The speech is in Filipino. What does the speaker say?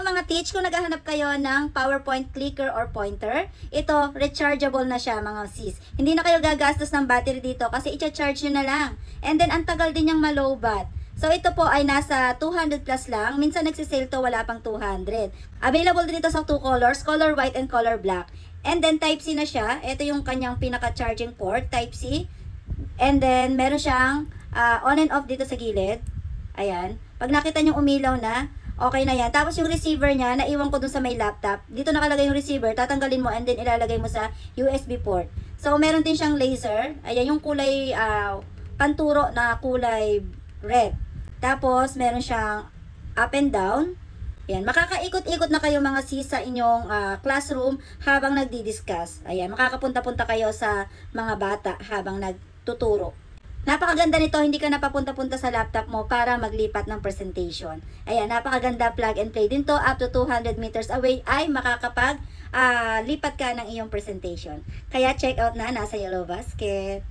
mga teach, kung naghahanap kayo ng PowerPoint clicker or pointer, ito, rechargeable na siya mga sis. Hindi na kayo gagastos ng battery dito kasi i-charge nyo na lang. And then, ang tagal din niyang malobat. So, ito po ay nasa 200 plus lang. Minsan nagsisale to, wala pang 200. Available din ito sa 2 colors, color white and color black. And then, Type-C na siya. Ito yung kanyang pinaka-charging port, Type-C. And then, meron siyang on and off dito sa gilid. Ayan. Pag nakita nyo umilaw na, okay na yan. Tapos yung receiver niya, naiwan ko dun sa may laptop. Dito nakalagay yung receiver, tatanggalin mo and then ilalagay mo sa USB port. So, meron din siyang laser. Ayan, yung kulay, panturo na kulay red. Tapos, meron siyang up and down. Ayan, makakaikot-ikot na kayo mga sis sa inyong classroom habang nagdi-discuss. Ayan, makakapunta-punta kayo sa mga bata habang nagtuturo. Napakaganda nito, hindi ka napapunta-punta sa laptop mo para maglipat ng presentation. Ayan, napakaganda, plug and play din to, up to 200 meters away ay makakapag lipat ka ng iyong presentation. Kaya check out na, nasa yellow basket.